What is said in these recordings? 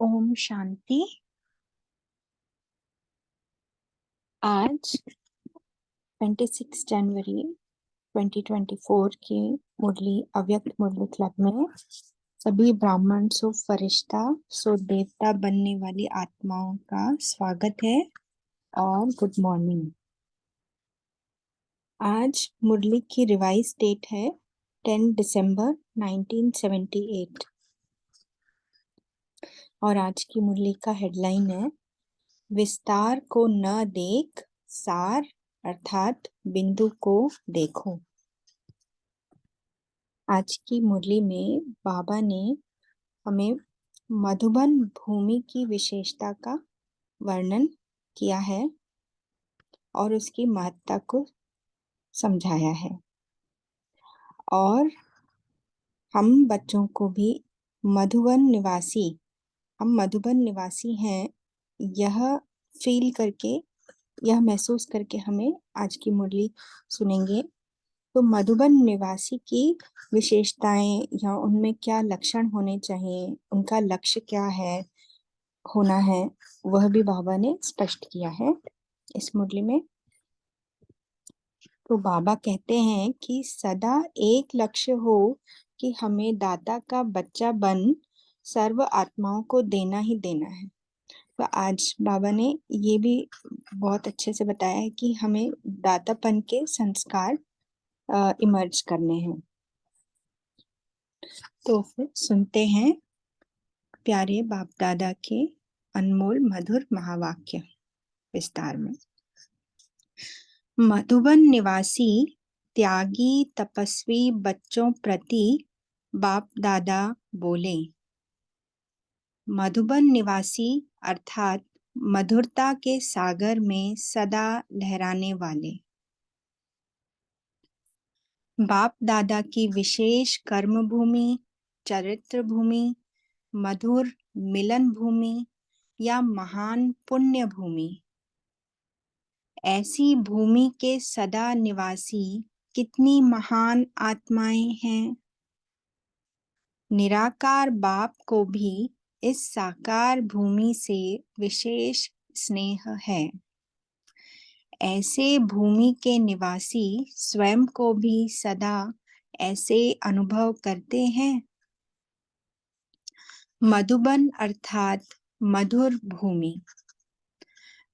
ओम शांति। आज 26 जनवरी 2024 की मुरली अव्यक्त मुरली क्लब में सभी ब्राह्मण सो फरिश्ता सो देवता बनने वाली आत्माओं का स्वागत है और गुड मॉर्निंग। आज मुरली की रिवाइज डेट है 10 दिसंबर 1978 और आज की मुरली का हेडलाइन है विस्तार को न देख सार अर्थात बिंदु को देखो। आज की मुरली में बाबा ने हमें मधुबन भूमि की विशेषता का वर्णन किया है और उसकी महत्ता को समझाया है और हम बच्चों को भी मधुबन निवासी हैं यह फील करके, यह महसूस करके हमें आज की मुरली सुनेंगे। तो मधुबन निवासी की विशेषताएं या उनमें क्या लक्षण होने चाहिए, उनका लक्ष्य क्या है, होना है, वह भी बाबा ने स्पष्ट किया है इस मुरली में। तो बाबा कहते हैं कि सदा एक लक्ष्य हो कि हमें दाता का बच्चा बन सर्व आत्माओं को देना ही देना है। तो आज बाबा ने ये भी बहुत अच्छे से बताया है कि हमें दातापन के संस्कार इमर्ज करने हैं। तो फिर सुनते हैं प्यारे बाप दादा के अनमोल मधुर महावाक्य विस्तार में। मधुबन निवासी त्यागी तपस्वी बच्चों प्रति बाप दादा बोले। मधुबन निवासी अर्थात मधुरता के सागर में सदा लहराने वाले। बाप दादा की विशेष कर्म भूमि, चरित्र भूमि, मधुर मिलन भूमि या महान पुण्य भूमि, ऐसी भूमि के सदा निवासी कितनी महान आत्माएं हैं। निराकार बाप को भी इस साकार भूमि से विशेष स्नेह है। ऐसे भूमि के निवासी स्वयं को भी सदा ऐसे अनुभव करते हैं। मधुबन अर्थात मधुर भूमि,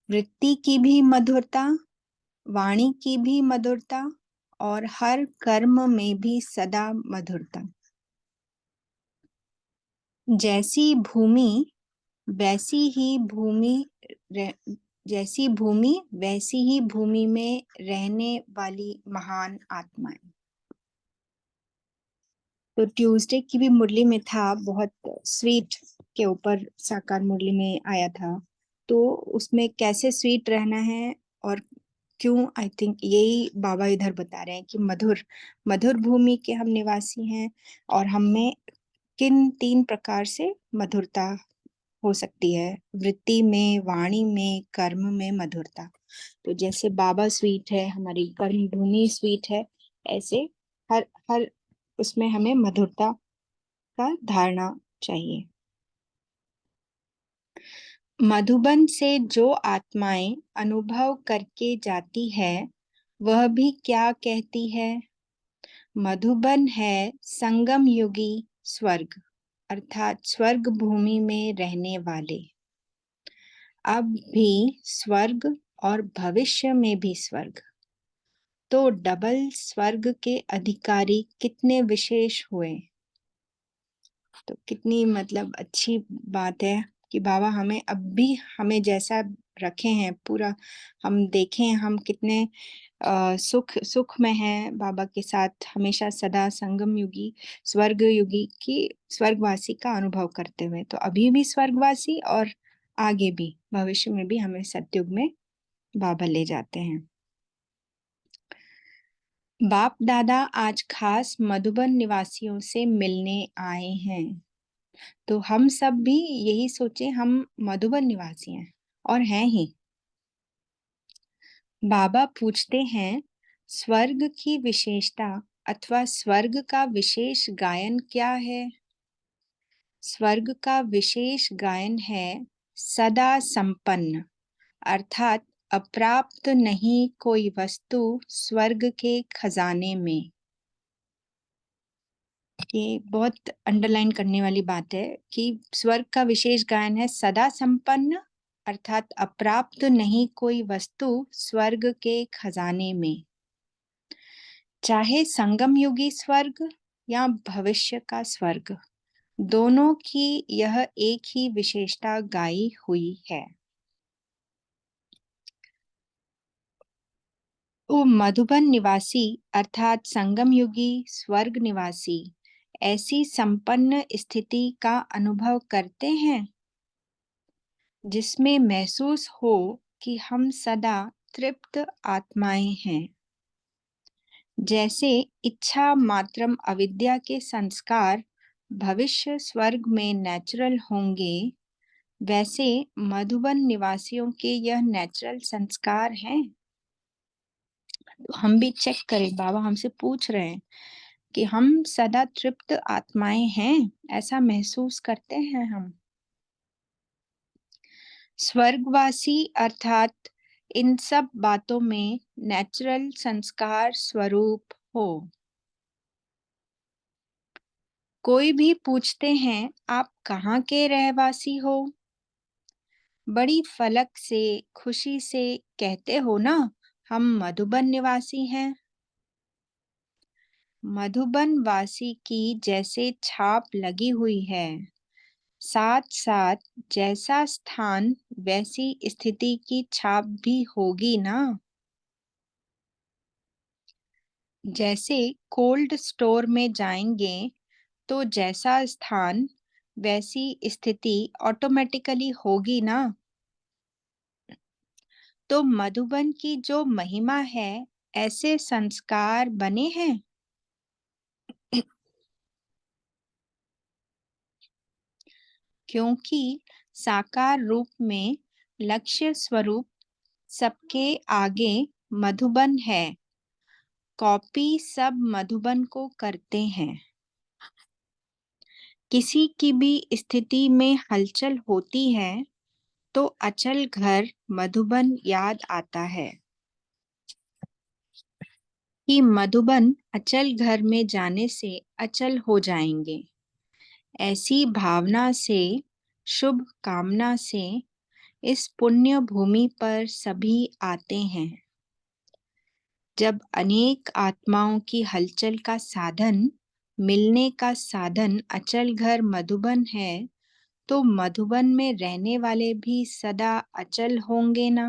वृत्ति की भी मधुरता, वाणी की भी मधुरता और हर कर्म में भी सदा मधुरता। जैसी भूमि वैसी ही भूमि में रहने वाली महान आत्माएं। तो ट्यूसडे की भी मुरली में था, बहुत स्वीट के ऊपर साकार मुरली में आया था। तो उसमें कैसे स्वीट रहना है और क्यों, आई थिंक यही बाबा इधर बता रहे हैं कि मधुर भूमि के हम निवासी हैं और हम में किन 3 प्रकार से मधुरता हो सकती है, वृत्ति में, वाणी में, कर्म में मधुरता। तो जैसे बाबा स्वीट है, हमारी कर्म भूमि स्वीट है, ऐसे हर हर उसमें हमें मधुरता का धारणा चाहिए। मधुबन से जो आत्माएं अनुभव करके जाती है वह भी क्या कहती है। मधुबन है संगम युगी स्वर्ग अर्थात स्वर्ग भूमि में रहने वाले। अब भी स्वर्ग और भविष्य में भी स्वर्ग, तो डबल स्वर्ग के अधिकारी कितने विशेष हुए। तो कितनी मतलब अच्छी बात है कि बाबा हमें अब भी हमें जैसा रखे हैं, पूरा हम देखें हम कितने सुख में हैं बाबा के साथ, हमेशा सदा संगम युगी स्वर्ग युगी की स्वर्गवासी का अनुभव करते हुए। तो अभी भी स्वर्गवासी और आगे भी भविष्य में भी हमें सतयुग में बाबा ले जाते हैं। बाप दादा आज खास मधुबन निवासियों से मिलने आए हैं। तो हम सब भी यही सोचे हम मधुबन निवासी हैं और हैं ही। बाबा पूछते हैं स्वर्ग की विशेषता अथवा स्वर्ग का विशेष गायन क्या है। स्वर्ग का विशेष गायन है सदा संपन्न, अर्थात अप्राप्त नहीं कोई वस्तु स्वर्ग के खजाने में। ये बहुत अंडरलाइन करने वाली बात है कि स्वर्ग का विशेष गायन है सदा संपन्न, अर्थात अप्राप्त नहीं कोई वस्तु स्वर्ग के खजाने में। चाहे संगम युगी स्वर्ग या भविष्य का स्वर्ग, दोनों की यह एक ही विशेषता गाई हुई है। वो मधुबन निवासी अर्थात संगम युगी स्वर्ग निवासी ऐसी संपन्न स्थिति का अनुभव करते हैं जिसमें महसूस हो कि हम सदा तृप्त आत्माएं हैं। जैसे इच्छा मात्रम अविद्या के संस्कार भविष्य स्वर्ग में नेचुरल होंगे, वैसे मधुबन निवासियों के यह नेचुरल संस्कार हैं। तो हम भी चेक करें, बाबा हमसे पूछ रहे हैं कि हम सदा तृप्त आत्माएं हैं, ऐसा महसूस करते हैं हम। स्वर्गवासी अर्थात इन सब बातों में नेचुरल संस्कार स्वरूप हो। कोई भी पूछते हैं आप कहाँ के रहवासी हो, बड़ी फलक से खुशी से कहते हो ना हम मधुबन निवासी हैं। मधुबन वासी की जैसे छाप लगी हुई है, साथ साथ जैसा स्थान वैसी स्थिति की छाप भी होगी ना। जैसे कोल्ड स्टोर में जाएंगे तो जैसा स्थान वैसी स्थिति ऑटोमेटिकली होगी ना। तो मधुबन की जो महिमा है, ऐसे संस्कार बने हैं। क्योंकि साकार रूप में लक्ष्य स्वरूप सबके आगे मधुबन है, कॉपी सब मधुबन को करते हैं। किसी की भी स्थिति में हलचल होती है तो अचल घर मधुबन याद आता है कि मधुबन अचल घर में जाने से अचल हो जाएंगे। ऐसी भावना से, शुभ कामना से इस पुण्य भूमि पर सभी आते हैं। जब अनेक आत्माओं की हलचल का साधन, मिलने का साधन अचल घर मधुबन है, तो मधुबन में रहने वाले भी सदा अचल होंगे ना।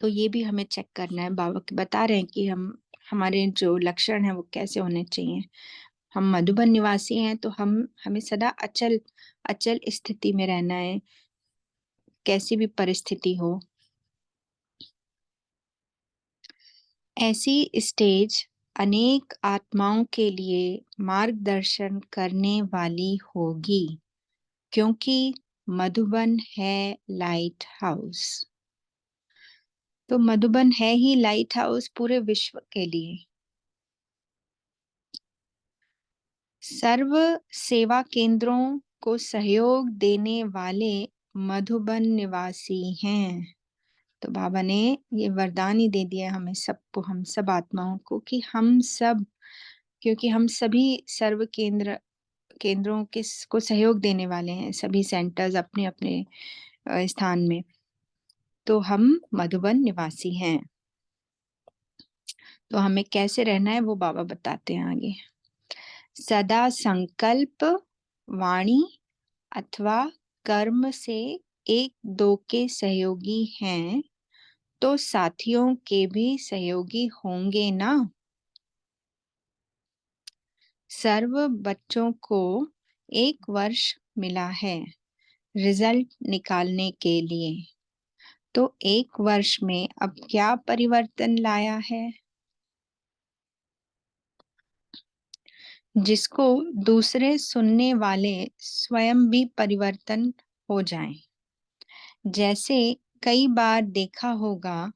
तो ये भी हमें चेक करना है। बाबा बता रहे हैं कि हम हमारे जो लक्षण है वो कैसे होने चाहिए। हम मधुबन निवासी हैं तो हमें सदा अचल अचल स्थिति में रहना है, कैसी भी परिस्थिति हो। ऐसी स्टेज अनेक आत्माओं के लिए मार्गदर्शन करने वाली होगी, क्योंकि मधुबन है लाइट हाउस। तो मधुबन है ही लाइट हाउस पूरे विश्व के लिए। सर्व सेवा केंद्रों को सहयोग देने वाले मधुबन निवासी हैं। तो बाबा ने ये वरदान ही दे दिया हमें सबको, हम सब आत्माओं को, कि हम सब, क्योंकि हम सभी सर्व केंद्रों को सहयोग देने वाले हैं, सभी सेंटर्स अपने अपने स्थान में, तो हम मधुबन निवासी हैं। तो हमें कैसे रहना है वो बाबा बताते हैं आगे। सदा संकल्प, वाणी अथवा कर्म से एक दो के सहयोगी हैं, तो साथियों के भी सहयोगी होंगे ना। सर्व बच्चों को 1 वर्ष मिला है रिजल्ट निकालने के लिए, तो 1 वर्ष में अब क्या परिवर्तन लाया है, जिसको दूसरे सुनने वाले स्वयं भी परिवर्तन हो जाएं। जैसे कई बार देखा होगा,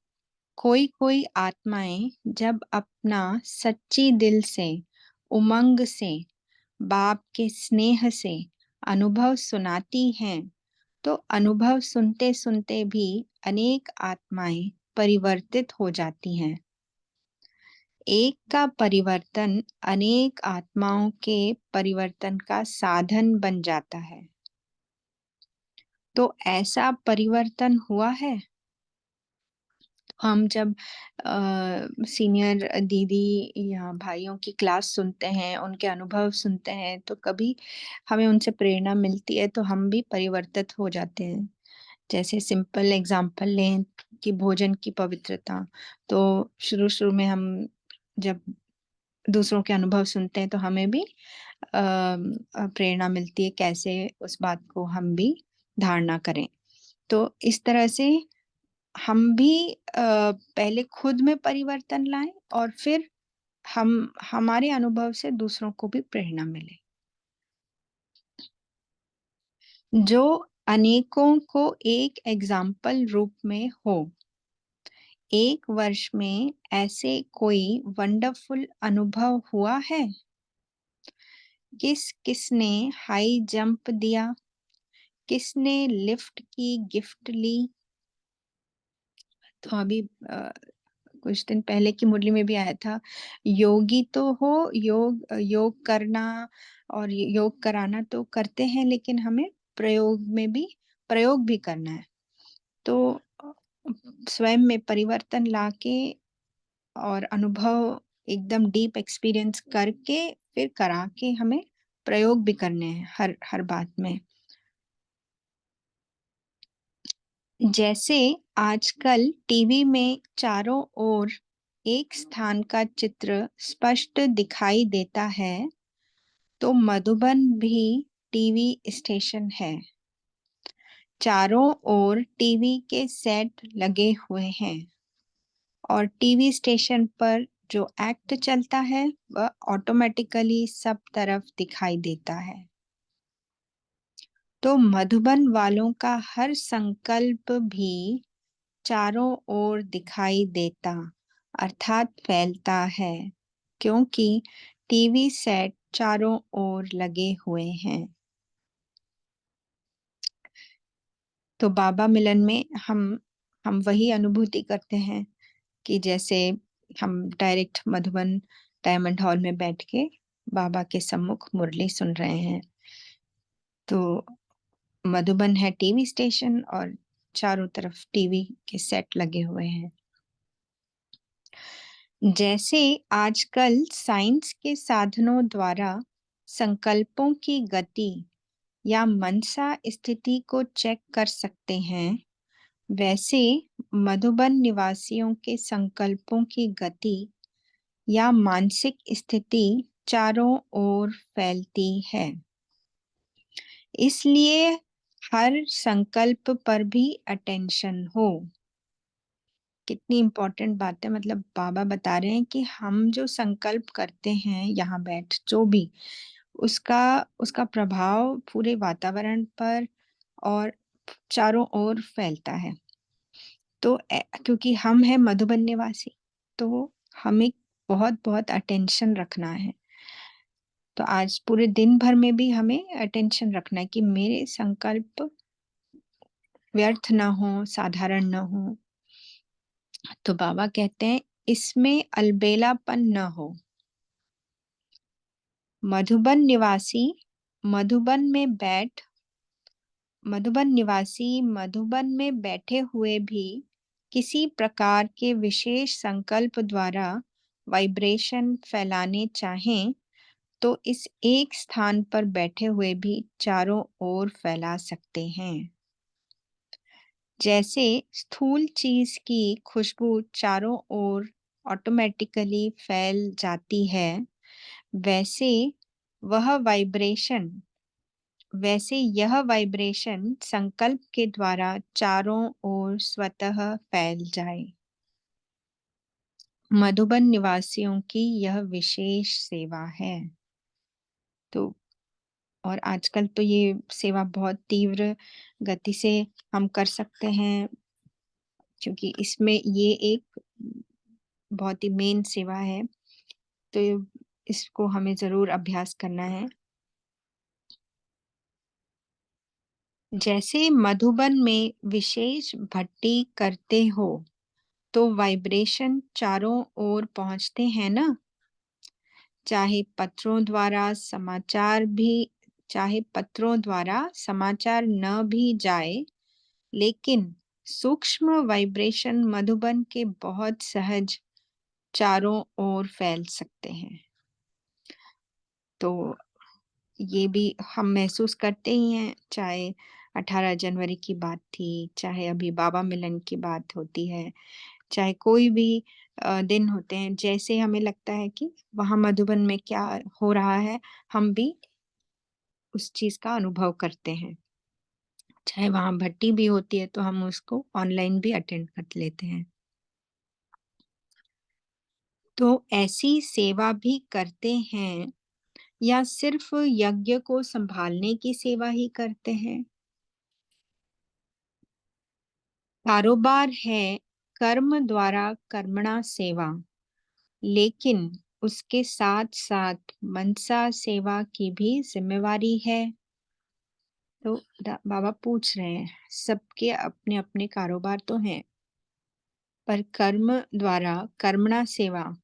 कोई कोई आत्माएं जब अपना सच्ची दिल से, उमंग से बाप के स्नेह से अनुभव सुनाती हैं, तो अनुभव सुनते-सुनते भी अनेक आत्माएं परिवर्तित हो जाती हैं। एक का परिवर्तन अनेक आत्माओं के परिवर्तन का साधन बन जाता है। तो ऐसा परिवर्तन हुआ है? हम जब सीनियर दीदी या भाइयों की क्लास सुनते हैं, उनके अनुभव सुनते हैं, तो कभी हमें उनसे प्रेरणा मिलती है, तो हम भी परिवर्तित हो जाते हैं। जैसे सिंपल एग्ज़ाम्पल लें कि भोजन की पवित्रता, तो शुरू-शुरू में हम जब दूसरों के अनुभव सुनते हैं, तो हमें भी प्रेरणा मिलती है, कैसे उस बात को हम भी धारणा करें। तो इस तरह से हम भी पहले खुद में परिवर्तन लाएँ और फिर हम हमारे अनुभव से दूसरों को भी प्रेरणा मिले। जो अनेकों को एक एग्ज़ाम्पल रूप में हो। एक वर्ष में ऐसे कोई वंडरफुल अनुभव हुआ है? किसने हाई जंप दिया? किसने लिफ्ट की गिफ्ट ली? तो अभी कुछ दिन पहले की मुरली में भी आया था, योगी तो हो, योग करना और योग कराना तो करते हैं, लेकिन हमें प्रयोग भी करना है। तो स्वयं में परिवर्तन लाके और अनुभव एकदम डीप एक्सपीरियंस करके फिर करा के हमें प्रयोग भी करने हैं हर हर बात में। जैसे आजकल टीवी में चारों ओर एक स्थान का चित्र स्पष्ट दिखाई देता है, तो मधुबन भी टीवी स्टेशन है। चारों ओर टीवी के सेट लगे हुए हैं और टीवी स्टेशन पर जो एक्ट चलता है वह ऑटोमेटिकली सब तरफ दिखाई देता है। तो मधुबन वालों का हर संकल्प भी चारों ओर दिखाई देता अर्थात फैलता है, क्योंकि टीवी सेट चारों ओर लगे हुए हैं। तो बाबा मिलन में हम वही अनुभूति करते हैं कि जैसे हम डायरेक्ट मधुबन डायमंड हॉल में बैठ के बाबा के सम्मुख मुरली सुन रहे हैं। तो मधुबन है टीवी स्टेशन और चारों तरफ टीवी के सेट लगे हुए हैं। जैसे आजकल साइंस के साधनों द्वारा संकल्पों की गति या मनसा स्थिति को चेक कर सकते हैं, वैसे मधुबन निवासियों के संकल्पों की गति या मानसिक स्थिति चारों ओर फैलती है। इसलिए हर संकल्प पर भी अटेंशन हो। कितनी इम्पोर्टेंट बात है, मतलब बाबा बता रहे हैं कि हम जो संकल्प करते हैं यहाँ बैठ जो भी उसका उसका प्रभाव पूरे वातावरण पर और चारों ओर फैलता है। तो क्योंकि हम हैं मधुबन निवासी, तो हमें बहुत बहुत अटेंशन रखना है। तो आज पूरे दिन भर में भी हमें अटेंशन रखना है कि मेरे संकल्प व्यर्थ ना हो, साधारण ना हो। तो बाबा कहते हैं इसमें अलबेलापन न हो। मधुबन निवासी मधुबन में बैठ मधुबन में बैठे हुए भी किसी प्रकार के विशेष संकल्प द्वारा वाइब्रेशन फैलाने चाहें, तो इस एक स्थान पर बैठे हुए भी चारों ओर फैला सकते हैं। जैसे स्थूल चीज की खुशबू चारों ओर ऑटोमेटिकली फैल जाती है, वैसे वह वाइब्रेशन वैसे यह वाइब्रेशन संकल्प के द्वारा चारों ओर स्वतः फैल जाए। मधुबन निवासियों की यह विशेष सेवा है। तो और आजकल तो ये सेवा बहुत तीव्र गति से हम कर सकते हैं, क्योंकि इसमें ये एक बहुत ही मेन सेवा है। तो इसको हमें ज़रूर अभ्यास करना है। जैसे मधुबन में विशेष भट्टी करते हो, तो वाइब्रेशन चारों ओर पहुंचते हैं ना? चाहे पत्रों द्वारा समाचार भी चाहे पत्रों द्वारा समाचार न भी जाए, लेकिन सूक्ष्म वाइब्रेशन मधुबन के बहुत सहज चारों ओर फैल सकते हैं। तो ये भी हम महसूस करते ही हैं, चाहे 18 जनवरी की बात थी, चाहे अभी बाबा मिलन की बात होती है, चाहे कोई भी दिन होते हैं, जैसे हमें लगता है कि वहाँ मधुबन में क्या हो रहा है, हम भी उस चीज़ का अनुभव करते हैं। चाहे वहाँ भट्टी भी होती है, तो हम उसको ऑनलाइन भी अटेंड कर लेते हैं। तो ऐसी सेवा भी करते हैं या सिर्फ यज्ञ को संभालने की सेवा ही करते हैं? कारोबार है कर्म द्वारा कर्मणा सेवा, लेकिन उसके साथ-साथ मनसा सेवा की भी ज़िम्मेवारी है। तो बाबा पूछ रहे हैं, सबके अपने-अपने कारोबार तो हैं, पर कर्म द्वारा कर्मणा सेवा,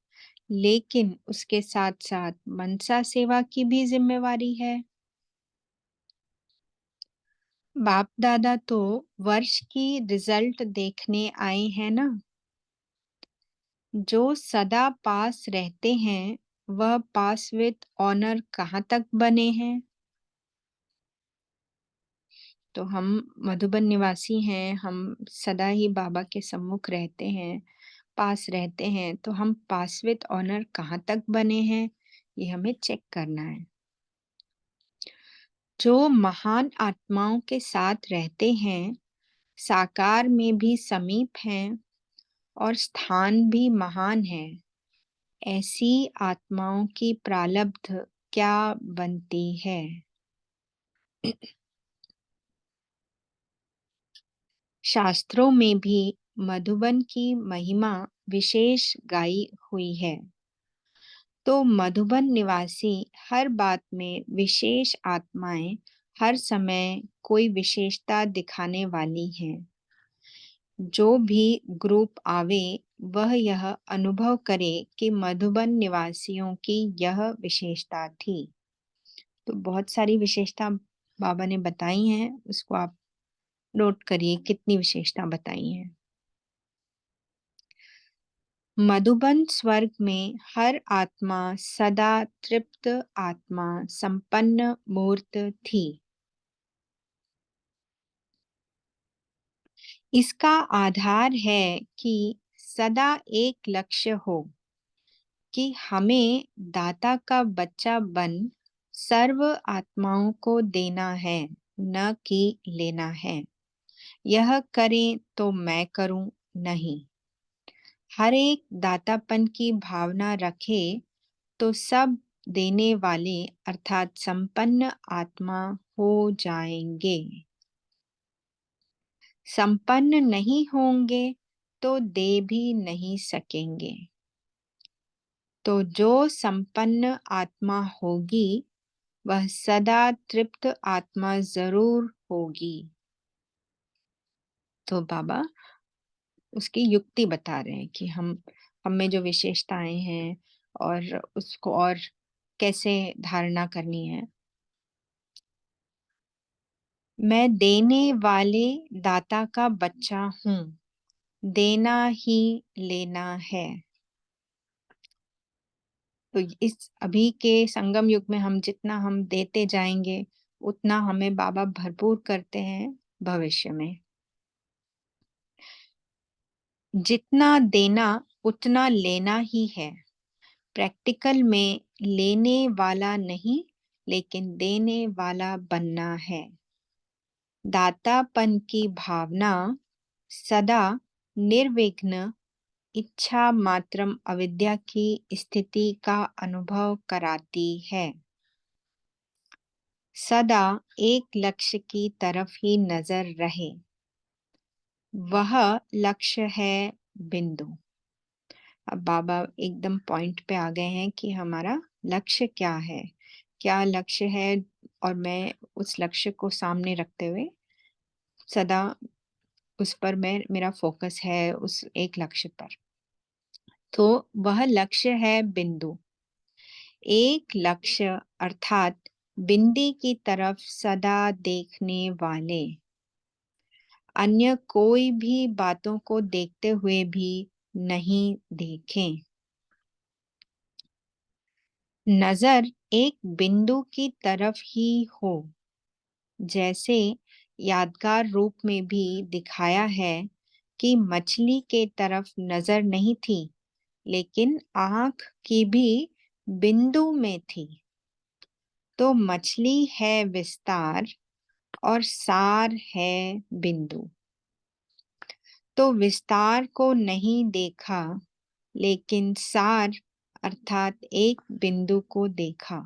लेकिन उसके साथ-साथ मनसा सेवा की भी ज़िम्मेवारी है। बाप दादा तो वर्ष की रिजल्ट देखने आए हैं ना? जो सदा पास रहते हैं, वह पास विद ऑनर कहाँ तक बने हैं? तो हम मधुबन निवासी हैं, हम सदा ही बाबा के सम्मुख रहते हैं, पास रहते हैं, तो हम पास विद ऑनर कहाँ तक बने हैं, ये हमें चेक करना है। जो महान आत्माओं के साथ रहते हैं, साकार में भी समीप हैं और स्थान भी महान है। ऐसी आत्माओं की प्रारब्ध क्या बनती है? शास्त्रों में भी मधुबन की महिमा विशेष गाई हुई है। तो मधुबन निवासी हर बात में विशेष आत्माएं हर समय कोई विशेषता दिखाने वाली हैं। जो भी ग्रुप आवे, वह यह अनुभव करे कि मधुबन निवासियों की यह विशेषता थी। तो बहुत सारी विशेषता बाबा ने बताई हैं, उसको आप नोट करिए कितनी विशेषता बताई हैं। मधुबन स्वर्ग में हर आत्मा सदा तृप्त आत्मा संपन्न मूर्त थी। इसका आधार है कि सदा एक लक्ष्य हो कि हमें दाता का बच्चा बन सर्व आत्माओं को देना है, न कि लेना है। यह करें तो मैं करूं, नहीं। हर एक दातापन की भावना रखे तो सब देने वाले अर्थात संपन्न आत्मा हो जाएंगे। संपन्न नहीं होंगे तो दे भी नहीं सकेंगे। तो जो संपन्न आत्मा होगी, वह सदा तृप्त आत्मा जरूर होगी। तो बाबा उसकी युक्ति बता रहे हैं कि हम में जो विशेषताएं हैं और उसको और कैसे धारणा करनी है। मैं देने वाले दाता का बच्चा हूँ, देना ही लेना है। तो इस अभी के संगम युग में हम जितना हम देते जाएंगे, उतना हमें बाबा भरपूर करते हैं भविष्य में। जितना देना उतना लेना ही है। प्रैक्टिकल में लेने वाला नहीं, लेकिन देने वाला बनना है। दातापन की भावना सदा निर्विघ्न इच्छा मात्रम अविद्या की स्थिति का अनुभव कराती है। सदा एक लक्ष्य की तरफ ही नजर रहे, वह लक्ष्य है बिंदु। अब बाबा एकदम पॉइंट पे आ गए हैं कि हमारा लक्ष्य क्या है, क्या लक्ष्य है, और मैं उस लक्ष्य को सामने रखते हुए सदा उस पर मेरा फोकस है, उस एक लक्ष्य पर। तो वह लक्ष्य है बिंदु। एक लक्ष्य अर्थात बिंदी की तरफ सदा देखने वाले, अन्य कोई भी बातों को देखते हुए भी नहीं देखें। नजर एक बिंदु की तरफ ही हो, जैसे यादगार रूप में भी दिखाया है कि मछली के तरफ नजर नहीं थी, लेकिन आंख की भी बिंदु में थी। तो मछली है विस्तार और सार है बिंदु। तो विस्तार को नहीं देखा, लेकिन सार अर्थात एक बिंदु को देखा।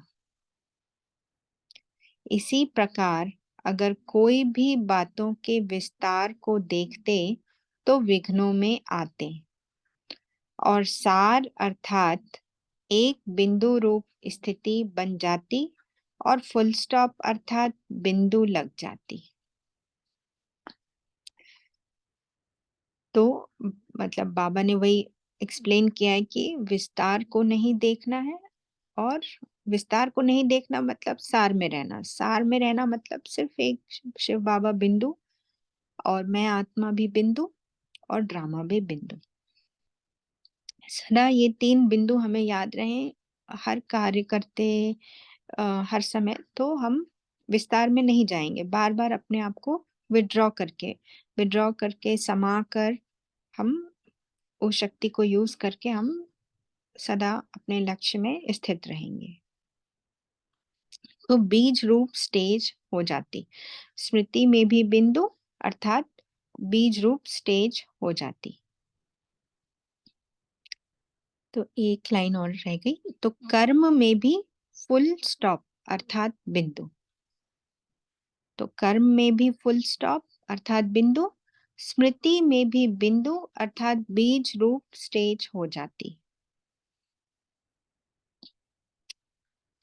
इसी प्रकार अगर कोई भी बातों के विस्तार को देखते तो विघ्नों में आते, और सार अर्थात एक बिंदु रूप स्थिति बन जाती और फुल स्टॉप अर्थात बिंदु लग जाती। तो मतलब बाबा ने वही एक्सप्लेन किया है कि विस्तार को नहीं देखना है, और विस्तार को नहीं देखना मतलब सार में रहना। सार में रहना मतलब सिर्फ एक शिव बाबा बिंदु, और मैं आत्मा भी बिंदु, और ड्रामा भी बिंदु। सदा ये 3 बिंदु हमें याद रहें हर कार्य करते हर समय, तो हम विस्तार में नहीं जाएँगे। बार-बार अपने आप को विथड्रॉ करके समा कर हम उस शक्ति को यूज़ करके हम सदा अपने लक्ष्य में स्थित रहेंगे। तो बीज रूप स्टेज हो जाती। स्मृति में भी बिंदु अर्थात बीज रूप स्टेज हो जाती। तो एक लाइन और रह गई। तो कर्म में भी फुल स्टॉप अर्थात बिंदु। तो कर्म में भी फुल स्टॉप अर्थात बिंदु, स्मृति में भी बिंदु अर्थात बीज रूप स्टेज हो जाती।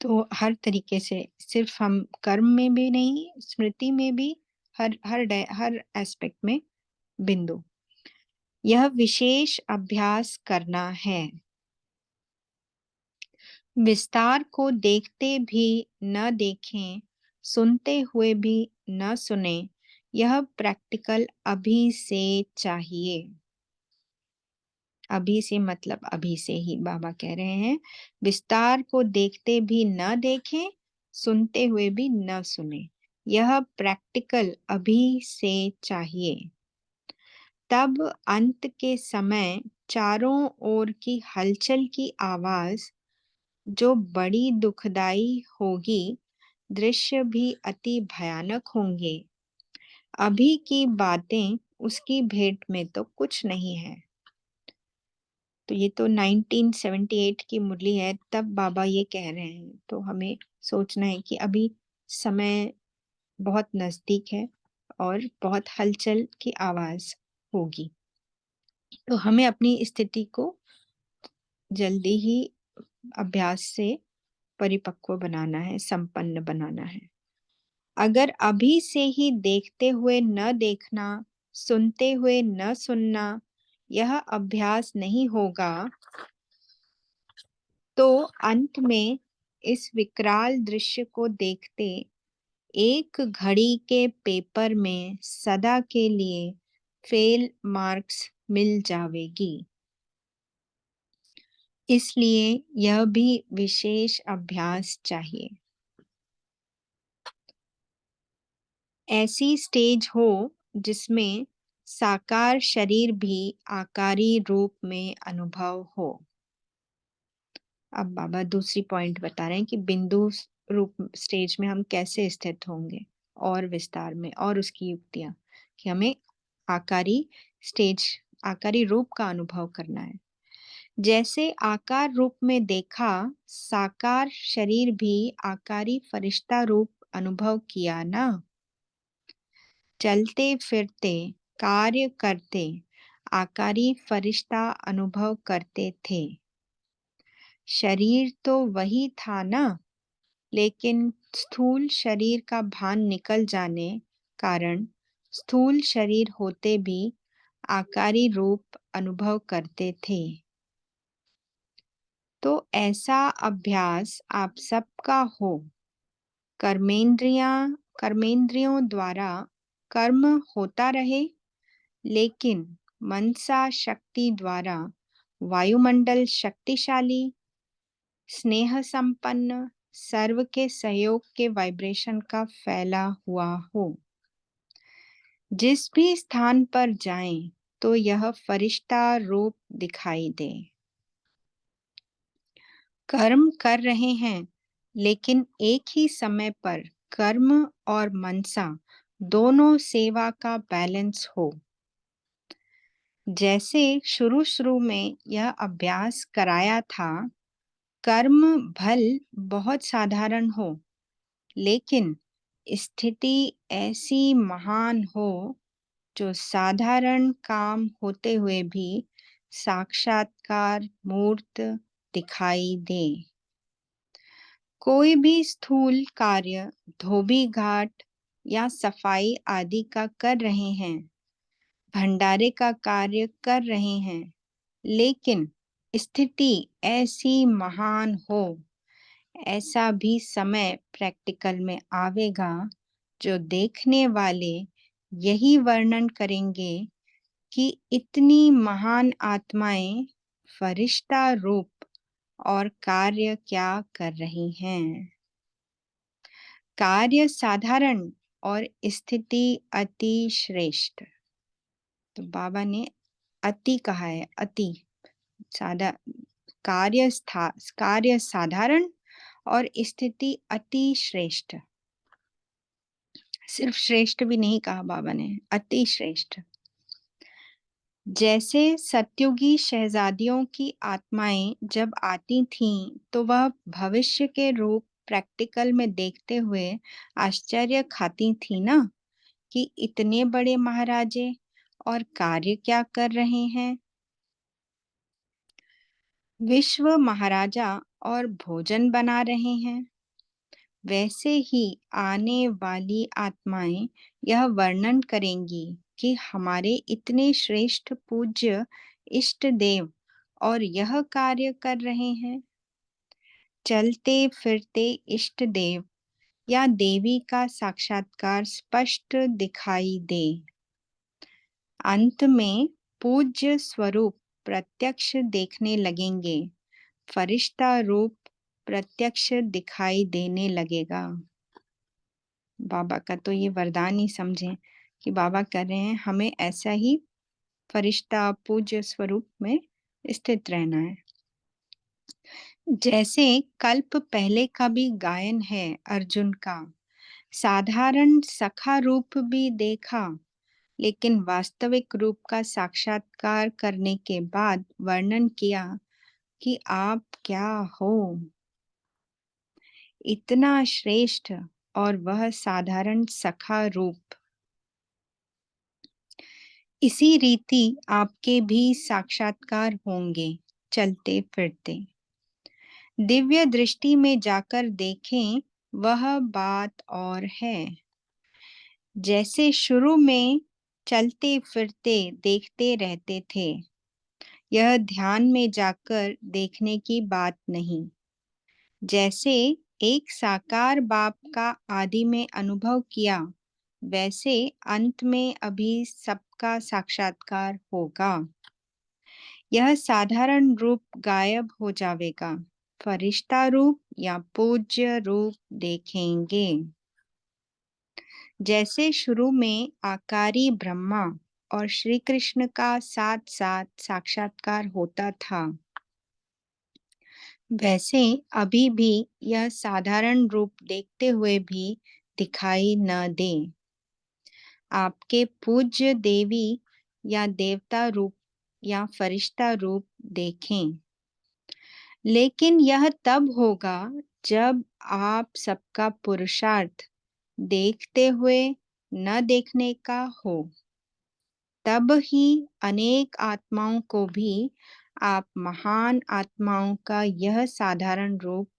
तो हर तरीके से सिर्फ हम कर्म में भी नहीं, स्मृति में भी, हर एस्पेक्ट में बिंदु। यह विशेष अभ्यास करना है। विस्तार को देखते भी न देखें, सुनते हुए भी न सुने, यह प्रैक्टिकल अभी से चाहिए। अभी से मतलब अभी से ही बाबा कह रहे हैं, विस्तार को देखते भी न देखें, सुनते हुए भी न सुने, यह प्रैक्टिकल अभी से चाहिए। तब अंत के समय चारों ओर की हलचल की आवाज जो बड़ी दुखदाई होगी, दृश्य भी अति भयानक होंगे। अभी की बातें उसकी भेंट में तो कुछ नहीं है। तो ये तो 1978 की मुरली है, तब बाबा ये कह रहे हैं। तो हमें सोचना है कि अभी समय बहुत नजदीक है और बहुत हलचल की आवाज होगी। तो हमें अपनी स्थिति को जल्दी ही अभ्यास से परिपक्व बनाना है, संपन्न बनाना है। अगर अभी से ही देखते हुए न देखना, सुनते हुए न सुनना, यह अभ्यास नहीं होगा, तो अंत में इस विकराल दृश्य को देखते एक घड़ी के पेपर में सदा के लिए फेल मार्क्स मिल जावेगी। इसलिए यह भी विशेष अभ्यास चाहिए। ऐसी स्टेज हो जिसमें साकार शरीर भी आकारी रूप में अनुभव हो। अब बाबा दूसरी पॉइंट बता रहे हैं कि बिंदु रूप स्टेज में हम कैसे स्थित होंगे, और विस्तार में, और उसकी युक्तियां कि हमें आकारी स्टेज, आकारी रूप का अनुभव करना है। जैसे आकार रूप में देखा, साकार शरीर भी आकारी फरिश्ता रूप अनुभव किया ना। चलते फिरते कार्य करते आकारी फरिश्ता अनुभव करते थे। शरीर तो वही था ना, लेकिन स्थूल शरीर का भान निकल जाने कारण स्थूल शरीर होते भी आकारी रूप अनुभव करते थे। तो ऐसा अभ्यास आप सबका हो। कर्मेंद्रियों द्वारा कर्म होता रहे, लेकिन मनसा शक्ति द्वारा वायुमंडल शक्तिशाली, स्नेह संपन्न, सर्व के सहयोग के वाइब्रेशन का फैला हुआ हो। जिस भी स्थान पर जाएं, तो यह फरिश्ता रूप दिखाई दे। कर्म कर रहे हैं, लेकिन एक ही समय पर कर्म और मनसा दोनों सेवा का बैलेंस हो। जैसे शुरू शुरू में यह अभ्यास कराया था, कर्म भल बहुत साधारण हो, लेकिन स्थिति ऐसी महान हो जो साधारण काम होते हुए भी साक्षात्कार मूर्त दिखाई दे। कोई भी स्थूल कार्य धोबी घाट या सफाई आदि का कर रहे हैं, भंडारे का कार्य कर रहे हैं, लेकिन स्थिति ऐसी महान हो, ऐसा भी समय प्रैक्टिकल में आवेगा जो देखने वाले यही वर्णन करेंगे कि इतनी महान आत्माएं फरिश्ता रूप और कार्य क्या कर रही हैं। कार्य साधारण और स्थिति अति श्रेष्ठ। तो बाबा ने अति कहा है, अति साधा कार्य साधारण और स्थिति अति श्रेष्ठ। सिर्फ श्रेष्ठ भी नहीं कहा बाबा ने, अति श्रेष्ठ। जैसे सत्युगी शहजादियों की आत्माएं जब आती थीं, तो वह भविष्य के रूप प्रैक्टिकल में देखते हुए आश्चर्य खाती थी ना, कि इतने बड़े महाराजे और कार्य क्या कर रहे हैं। विश्व महाराजा और भोजन बना रहे हैं। वैसे ही आने वाली आत्माएं यह वर्णन करेंगी कि हमारे इतने श्रेष्ठ पूज्य इष्ट देव और यह कार्य कर रहे हैं। चलते फिरते इष्ट देव या देवी का साक्षात्कार स्पष्ट दिखाई दे। अंत में पूज्य स्वरूप प्रत्यक्ष देखने लगेंगे, फरिश्ता रूप प्रत्यक्ष दिखाई देने लगेगा। बाबा का तो ये वरदान ही समझें कि बाबा कर रहे हैं हमें ऐसा ही फरिश्ता पूज्य स्वरूप में स्थित रहना है। जैसे कल्प पहले का भी गायन है अर्जुन का, साधारण सखा रूप भी देखा, लेकिन वास्तविक रूप का साक्षात्कार करने के बाद वर्णन किया कि आप क्या हो, इतना श्रेष्ठ और वह साधारण सखा रूप। इसी रीति आपके भी साक्षात्कार होंगे चलते फिरते। दिव्य दृष्टि में जाकर देखें, वह बात और है। जैसे शुरू में चलते फिरते देखते रहते थे, यह ध्यान में जाकर देखने की बात नहीं। जैसे एक साकार बाप का आदि में अनुभव किया, वैसे अंत में अभी सबका साक्षात्कार होगा। यह साधारण रूप गायब हो जाएगा, फरिश्ता रूप या पूज्य रूप देखेंगे। जैसे शुरू में आकारी ब्रह्मा और श्री कृष्ण का साथ साथ साक्षात्कार होता था, वैसे अभी भी यह साधारण रूप देखते हुए भी दिखाई न दे। आपके पूज्य देवी या देवता रूप या फरिश्ता रूप देखें, लेकिन यह तब होगा जब आप सबका पुरुषार्थ देखते हुए न देखने का हो। तब ही अनेक आत्माओं को भी आप महान आत्माओं का यह साधारण रूप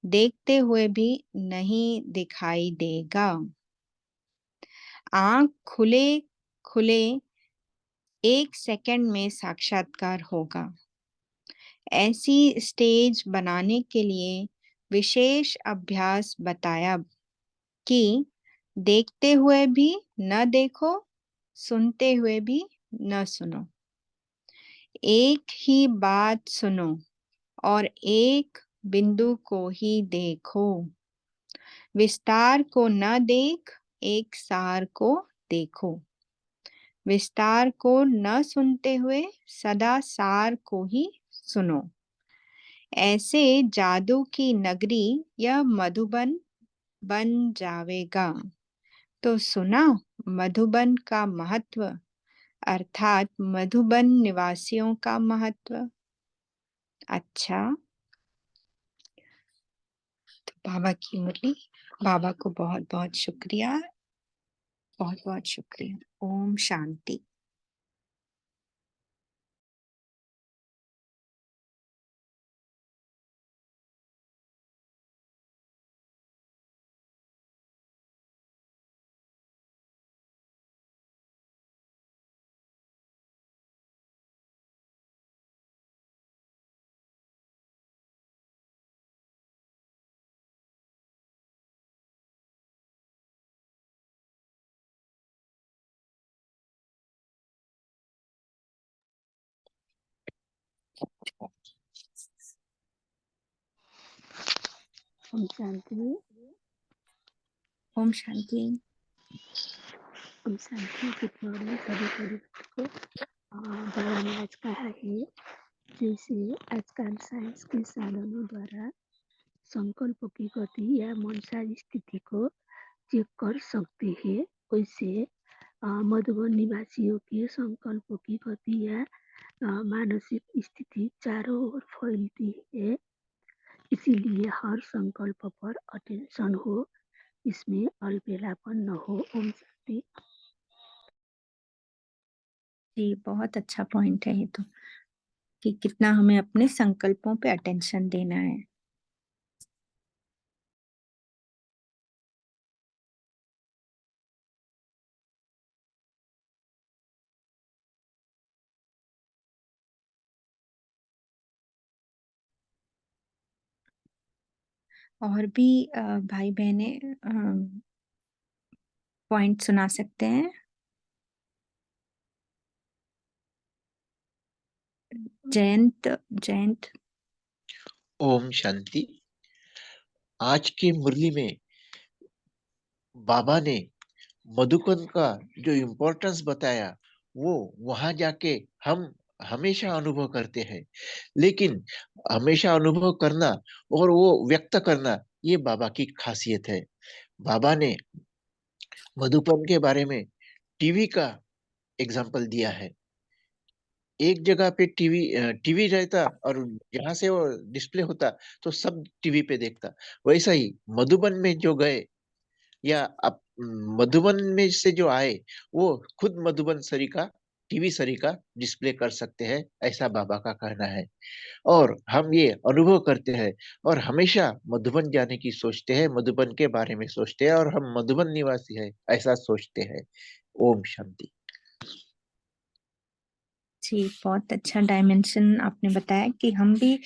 देखते हुए भी नहीं दिखाई देगा। आंख खुले खुले 1 सेकंड में साक्षात्कार होगा। ऐसी स्टेज बनाने के लिए विशेष अभ्यास बताया कि देखते हुए भी न देखो, सुनते हुए भी न सुनो। एक ही बात सुनो और एक बिंदु को ही देखो। विस्तार को न देख, एक सार को देखो। विस्तार को न सुनते हुए सदा सार को ही सुनो। ऐसे जादू की नगरी यह मधुबन बन जावेगा। तो सुना मधुबन का महत्व, अर्थात मधुबन निवासियों का महत्व। अच्छा, तो बाबा की मुरली, बाबा को बहुत बहुत शुक्रिया, बहुत बहुत शुक्रिया। ओम शांति। ओम शांति। ओम शांति। ओम शांति। गुड मॉर्निंग सभी को। बाबा ने आज कहा है जैसे आजकल साइंस के साधनों द्वारा संकल्प की गति या मनसाई स्थिति को चेक कर सकते हैं, वैसे मधुबन निवासियों के संकल्प की गति या मानसिक स्थिति चारों ओर फैलती है। इसीलिए हर संकल्प पर अटेंशन हो, इसमें अलबेलापन न हो। ओम शांति। जी, बहुत अच्छा पॉइंट है ये तो, कि कितना हमें अपने संकल्पों पे अटेंशन देना है। और भी भाई बहने पॉइंट सुना सकते हैं। जयंत। ओम शांति। आज की मुरली में बाबा ने मधुबन का जो इम्पोर्टेंस बताया, वो वहां जाके हम हमेशा अनुभव करते हैं, लेकिन हमेशा अनुभव करना और वो व्यक्त करना, ये बाबा की खासियत है। बाबा ने मधुबन के बारे में टीवी का एग्जाम्पल दिया है। एक जगह पे टीवी रहता और जहां से वो डिस्प्ले होता तो सब टीवी पे देखता। वैसा ही मधुबन में जो गए या मधुबन में से जो आए, वो खुद मधुबन सरिका टीवी सरिका डिस्प्ले कर सकते हैं, ऐसा बाबा का कहना है। और हम ये अनुभव करते हैं और हमेशा मधुबन जाने की सोचते हैं, मधुबन के बारे में सोचते हैं और हम मधुबन निवासी है ऐसा सोचते हैं। ओम शांति। जी, बहुत अच्छा डायमेंशन आपने बताया कि हम भी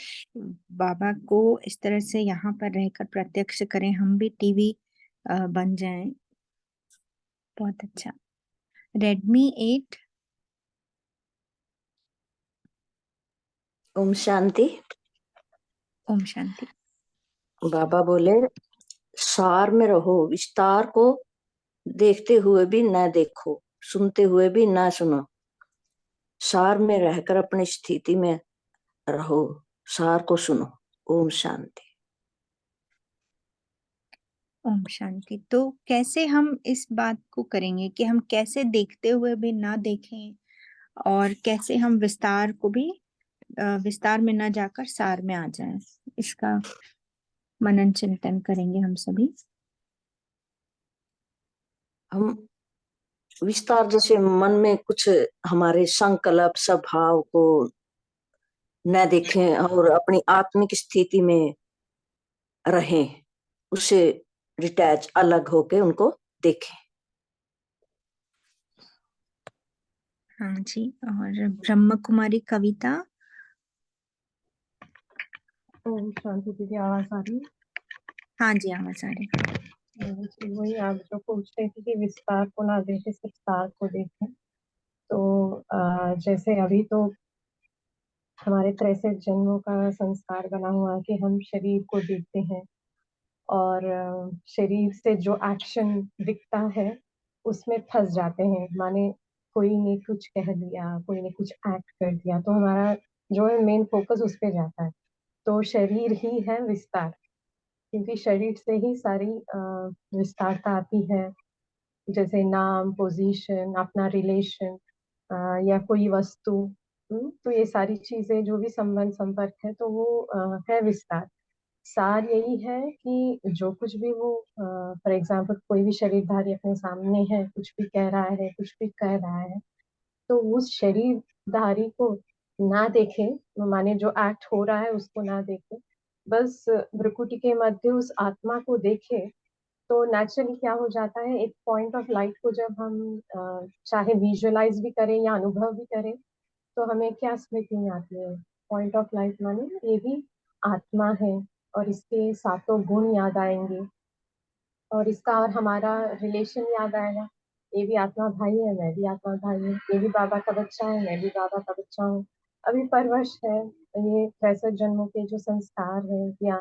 बाबा को इस तरह से यहाँ पर रहकर प्रत्यक्ष करें, हम भी टीवी बन जाएं। बहुत अच्छा। रेडमी 8। ओम शांति। ओम शांति। बाबा बोले सार में रहो, विस्तार को देखते हुए भी ना देखो, सुनते हुए भी ना सुनो। सार में रहकर अपनी स्थिति में रहो, सार को सुनो। ओम शांति। ओम शांति। तो कैसे हम इस बात को करेंगे कि हम कैसे देखते हुए भी ना देखें, और कैसे हम विस्तार को भी विस्तार में ना जाकर सार में आ जाएं? इसका मनन चिंतन करेंगे हम सभी। हम विस्तार जैसे मन में कुछ हमारे संकल्प स्वभाव को न देखें और अपनी आत्मिक स्थिति में रहें, उससे डिटैच अलग होके उनको देखें। हाँ जी। और ब्रह्म कुमारी कविता। ओम शांति दीदी, आवाज आ रही है? हाँ जी, आवाज आ रही। जी, वही आप जो पूछ रहे थे कि विस्तार को ना देखे सिर्फ सार को देखें। तो जैसे अभी तो हमारे 63 जन्मों का संस्कार बना हुआ है कि हम शरीर को देखते हैं और शरीर से जो एक्शन दिखता है उसमें फंस जाते हैं। माने कोई ने कुछ कह दिया, कोई ने कुछ एक्ट कर दिया, तो हमारा जो है मेन फोकस उस पे जाता है। तो शरीर ही है विस्तार, क्योंकि शरीर से ही सारी विस्तारता आती है। जैसे नाम, पोजीशन, अपना रिलेशन या कोई वस्तु। तो ये सारी चीजें जो भी संबंध संपर्क है, तो वो है विस्तार। सार यही है कि जो कुछ भी वो फॉर एग्जाम्पल कोई भी शरीरधारी अपने सामने है, कुछ भी कह रहा है, कुछ भी कह रहा है, तो उस शरीरधारी को ना देखे, माने जो एक्ट हो रहा है उसको ना देखे, बस भ्रुकुटी के मध्य उस आत्मा को देखे। तो नेचुरली क्या हो जाता है, एक पॉइंट ऑफ लाइट को जब हम चाहे विजुअलाइज भी करें या अनुभव भी करें, तो हमें क्या स्मृति में आती है? पॉइंट ऑफ लाइट माने ये भी आत्मा है, और इसके सातों गुण याद आएंगे, और इसका और हमारा रिलेशन याद आएगा। ये भी आत्मा भाई है, मैं भी आत्मा भाई हूँ, ये भी बाबा का बच्चा है, मैं भी बाबा का बच्चा हूँ। अभी परवश है, ये 63 जन्मों के जो संस्कार है, या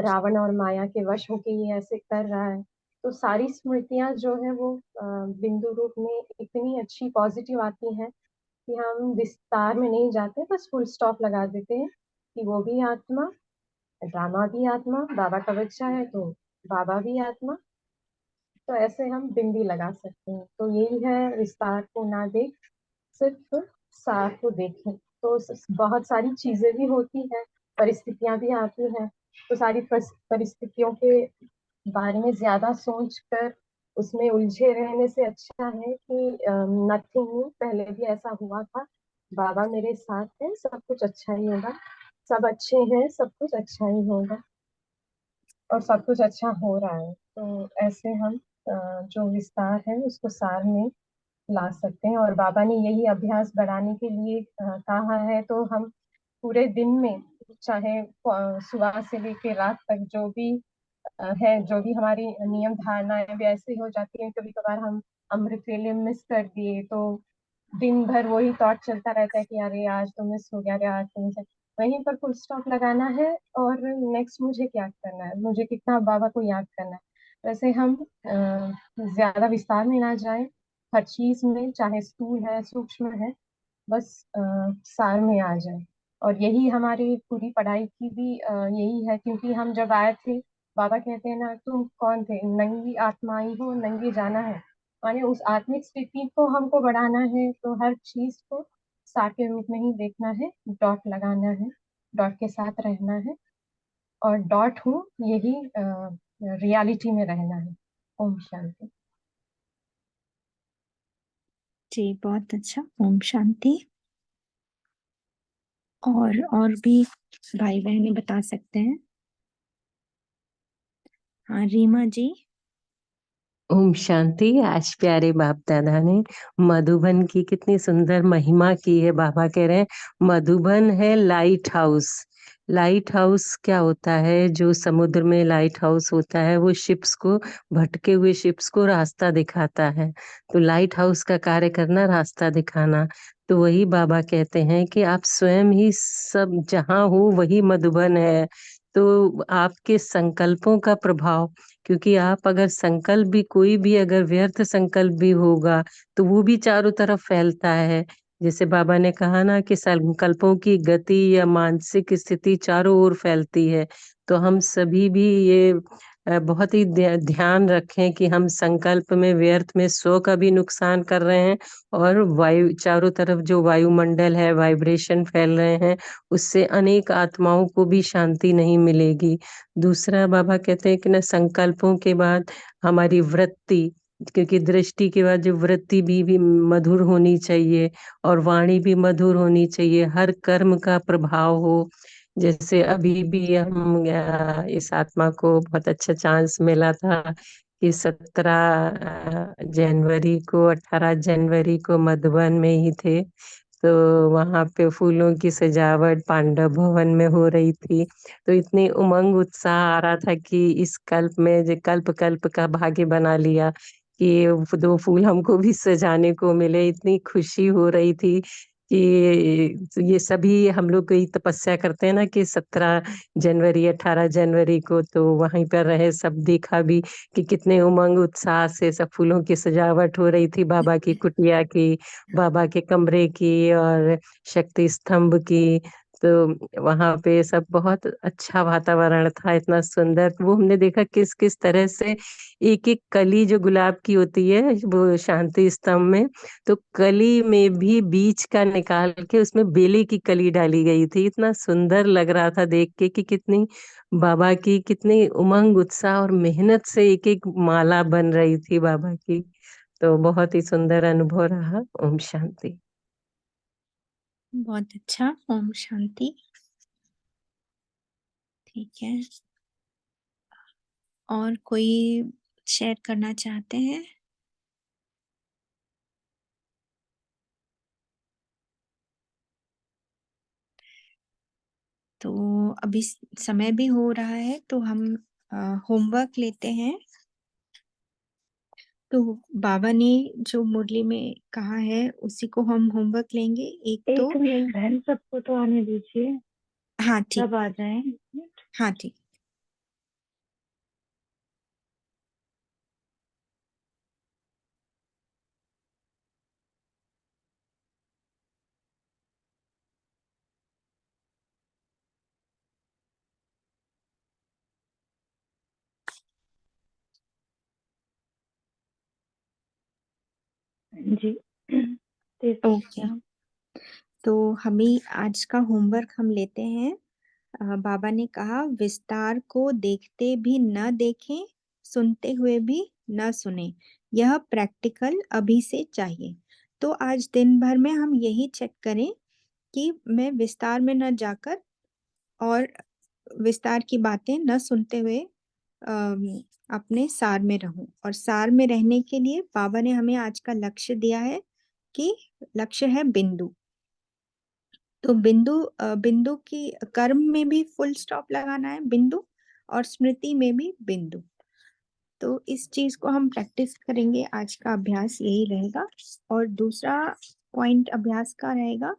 रावण और माया के वश होके ये ऐसे कर रहा है। तो सारी स्मृतियां जो है वो बिंदु रूप में इतनी अच्छी पॉजिटिव आती हैं कि हम विस्तार में नहीं जाते, बस फुल स्टॉप लगा देते हैं कि वो भी आत्मा, ड्रामा भी आत्मा, बाबा का बच्चा है तो बाबा भी आत्मा। तो ऐसे हम बिंदी लगा सकते हैं। तो यही है, विस्तार को ना देख, सिर्फ सार को देखें। तो बहुत सारी चीजें भी होती हैं, परिस्थितियां भी आती हैं, तो सारी परिस्थितियों के बारे में ज्यादा सोच कर उसमें उलझे रहने से अच्छा है कि नथिंग, पहले भी ऐसा हुआ था, बाबा मेरे साथ है, सब कुछ अच्छा ही होगा, सब अच्छे हैं, सब कुछ अच्छा ही होगा, और सब कुछ अच्छा हो रहा है। तो ऐसे हम जो विस्तार है उसको सार में ला सकते हैं। और बाबा ने यही अभ्यास बढ़ाने के लिए कहा है। तो हम पूरे दिन में, चाहे सुबह से लेकर रात तक, जो भी है, जो भी हमारी नियम धारणाएं भी ऐसे हो जाती हैं, कभी कभार हम अमृत वेले मिस कर दिए तो दिन भर वही थॉट चलता रहता है कि अरे आज तो मिस हो गया, अरे आज तो मिस। वहीं पर फुल स्टॉप लगाना है, और नेक्स्ट मुझे क्या करना है, मुझे कितना बाबा को याद करना है। वैसे हम ज्यादा विस्तार में ना जाए हर चीज में, चाहे स्थूल है सूक्ष्म है, बस सार में आ जाए। और यही हमारी पूरी पढ़ाई की भी यही है, क्योंकि हम जब आए थे, बाबा कहते हैं ना, तुम कौन थे, नंगी आत्माई हो, नंगी जाना है। माने उस आत्मिक स्थिति को हमको बढ़ाना है, तो हर चीज को सार के रूप में ही देखना है, डॉट लगाना है, डॉट के साथ रहना है, और डॉट हूँ यही रियलिटी में रहना है। ओम शांति। जी, बहुत अच्छा। ओम शांति। और भी भाई बहनें बता सकते हैं। हाँ, रीमा जी। ओम शांति। आज प्यारे बाप दादा ने मधुबन की कितनी सुंदर महिमा की है। बाबा कह रहे हैं मधुबन है लाइट हाउस। लाइट हाउस क्या होता है? जो समुद्र में लाइट हाउस होता है वो शिप्स को, भटके हुए शिप्स को रास्ता दिखाता है। तो लाइट हाउस का कार्य करना, रास्ता दिखाना। तो वही बाबा कहते हैं कि आप स्वयं ही सब जहाँ हो वही मधुबन है। तो आपके संकल्पों का प्रभाव, क्योंकि आप अगर संकल्प भी, कोई भी अगर व्यर्थ संकल्प भी होगा तो वो भी चारों तरफ फैलता है। जैसे बाबा ने कहा ना कि संकल्पों की गति या मानसिक स्थिति चारों ओर फैलती है। तो हम सभी भी ये बहुत ही ध्यान रखें कि हम संकल्प में, व्यर्थ में स्व का भी नुकसान कर रहे हैं, और वायु, चारों तरफ जो वायुमंडल है, वाइब्रेशन फैल रहे हैं, उससे अनेक आत्माओं को भी शांति नहीं मिलेगी। दूसरा बाबा कहते हैं कि ना, संकल्पों के बाद हमारी वृत्ति, क्योंकि दृष्टि के बाद जो वृत्ति भी मधुर होनी चाहिए, और वाणी भी मधुर होनी चाहिए, हर कर्म का प्रभाव हो। जैसे अभी भी हम इस आत्मा को बहुत अच्छा चांस मिला था कि 17 जनवरी को 18 जनवरी को मधुबन में ही थे। तो वहां पे फूलों की सजावट पांडव भवन में हो रही थी। तो इतनी उमंग उत्साह आ रहा था कि इस कल्प में जो कल्प कल्प का भाग्य बना लिया कि दो फूल हमको भी सजाने को मिले। इतनी खुशी हो रही थी कि ये सभी हम लोग कोई तपस्या करते हैं ना कि 17 जनवरी 18 जनवरी को तो वहीं पर रहे, सब देखा भी कि कितने उमंग उत्साह से सब फूलों की सजावट हो रही थी, बाबा की कुटिया की, बाबा के कमरे की और शक्ति स्तंभ की। तो वहां पे सब बहुत अच्छा वातावरण था, इतना सुंदर। वो हमने देखा किस किस तरह से एक एक कली जो गुलाब की होती है वो शांति स्तंभ में, तो कली में भी बीज का निकाल के उसमें बेले की कली डाली गई थी। इतना सुंदर लग रहा था देख के कि कितनी बाबा की कितनी उमंग उत्साह और मेहनत से एक एक माला बन रही थी बाबा की। तो बहुत ही सुंदर अनुभव रहा। ओम शांति। बहुत अच्छा। ओम शांति। ठीक है, और कोई शेयर करना चाहते हैं? तो अभी समय भी हो रहा है, तो हम होमवर्क लेते हैं। तो बाबा ने जो मुरली में कहा है उसी को हम होमवर्क लेंगे। एक तो एक मिनट बहन, सबको तो आने दीजिए, हाँ ठीक, सब आ जाएं। हाँ ठीक। जी तेज ओके, तो हमें आज का होमवर्क हम लेते हैं। बाबा ने कहा विस्तार को देखते भी न देखें, सुनते हुए भी न सुने, यह प्रैक्टिकल अभी से चाहिए। तो आज दिन भर में हम यही चेक करें कि मैं विस्तार में न जाकर और विस्तार की बातें न सुनते हुए अम, अपने सार में रहूं। और सार में रहने के लिए बाबा ने हमें आज का लक्ष्य दिया है कि लक्ष्य है बिंदु। तो बिंदु की कर्म में भी फुल स्टॉप लगाना है बिंदु, और स्मृति में भी बिंदु। तो इस चीज को हम प्रैक्टिस करेंगे। आज का अभ्यास यही रहेगा। और दूसरा पॉइंट अभ्यास का रहेगा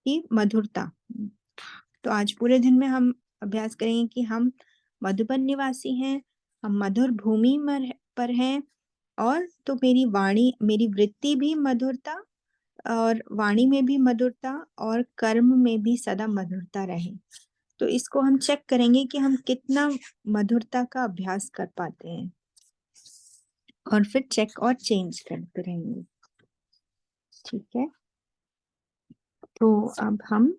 कि मधुरता। तो आज पूरे दिन में हम अभ्यास करेंगे कि हम मधुबन निवासी हैं, हम मधुर भूमि पर हैं, और तो मेरी वाणी, मेरी वृत्ति भी मधुरता, और वाणी में भी मधुरता, और कर्म में भी सदा मधुरता रहे। तो इसको हम चेक करेंगे कि हम कितना मधुरता का अभ्यास कर पाते हैं, और फिर चेक और चेंज करते रहेंगे। ठीक है, तो अब हम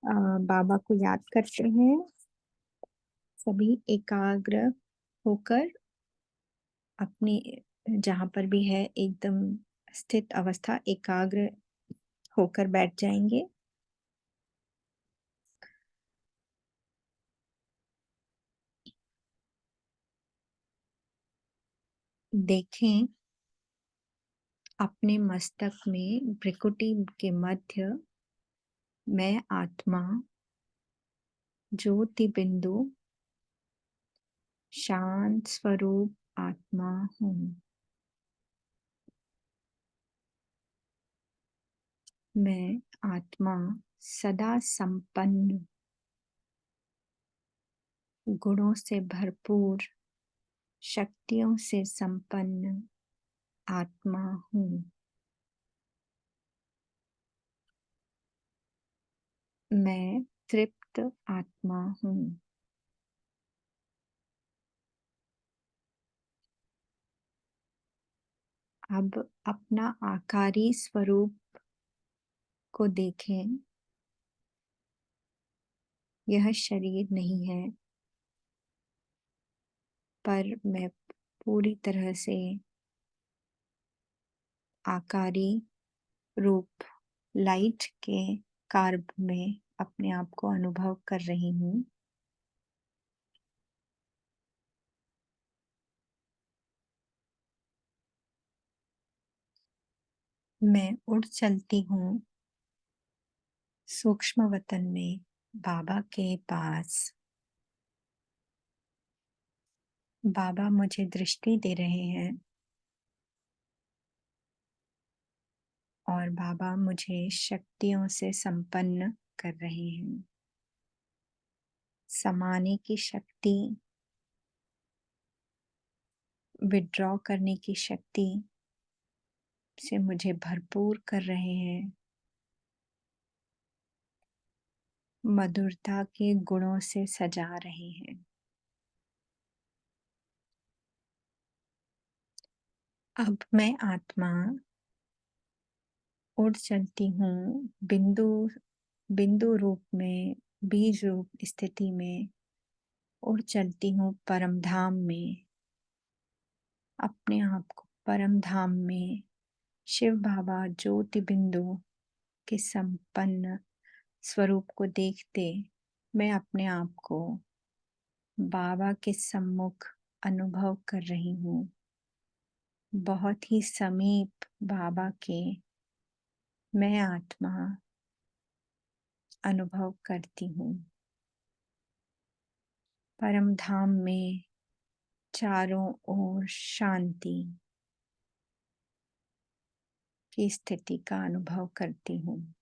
बाबा को याद करते हैं। सभी एकाग्र होकर अपने जहां पर भी है एकदम स्थित अवस्था, एकाग्र होकर बैठ जाएंगे। देखें अपने मस्तक में भ्रिकुटी के मध्य मैं आत्मा ज्योति बिंदु शांत स्वरूप आत्मा हूँ। मैं आत्मा सदा संपन्न, गुणों से भरपूर, शक्तियों से संपन्न आत्मा हूँ। मैं तृप्त आत्मा हूँ। अब अपना आकारी स्वरूप को देखें। यह शरीर नहीं है, पर मैं पूरी तरह से आकारी रूप लाइट के कार्ब में अपने आप को अनुभव कर रही हूँ। मैं उड़ चलती हूँ सूक्ष्म वतन में बाबा के पास। बाबा मुझे दृष्टि दे रहे हैं और बाबा मुझे शक्तियों से संपन्न कर रहे हैं। समाने की शक्ति, विड्रॉ करने की शक्ति से मुझे भरपूर कर रहे हैं। मधुरता के गुणों से सजा रहे हैं। अब मैं आत्मा उड़ चलती हूँ बिंदु बिंदु रूप में, बीज रूप स्थिति में उड़ चलती हूँ परम धाम में। अपने आप को परम धाम में शिव बाबा ज्योति बिंदु के संपन्न स्वरूप को देखते मैं अपने आप को बाबा के सम्मुख अनुभव कर रही हूँ। बहुत ही समीप बाबा के मैं आत्मा अनुभव करती हूँ। परम धाम में चारों ओर शांति की स्थिति का अनुभव करती हूँ।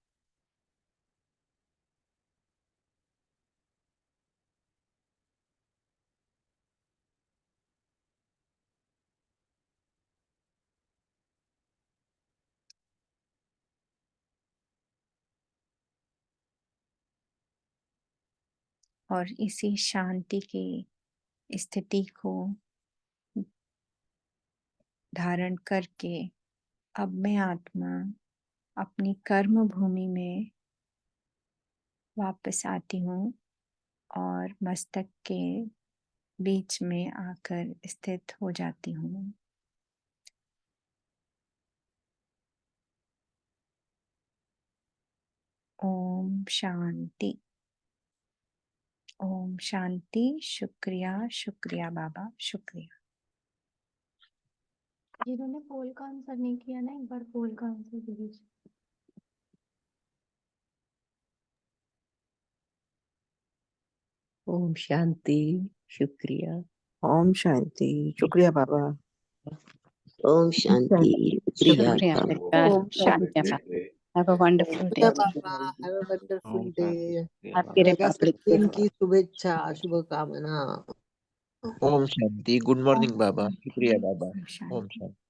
और इसी शांति की स्थिति को धारण करके अब मैं आत्मा अपनी कर्म भूमि में वापस आती हूँ और मस्तक के बीच में आकर स्थित हो जाती हूँ। ओम शांति। ओम शांति। शुक्रिया, शुक्रिया बाबा, शुक्रिया। जिन्होंने पोल का आंसर नहीं किया ना, एक बार पोल का आंसर दे दीजिए। ओम शांति, शुक्रिया। ओम शांति, शुक्रिया बाबा। ओम शांति, शुक्रिया Shukriya, Baba. America. Om Shukriya, Shanti. Papa. Have a wonderful day. शुक्रिया ओम बाबा। शांति। Have a wonderful Om day. शांति, शुक्रिया आपके बाबा। प्रकाश रिपब्लिक डे। दिन की शुभेच्छा, शुभकामना। ओम शांति। गुड मॉर्निंग ओम बाबा। शुक्रिया शांति। बाबा। ओम शांति। ओम शांति।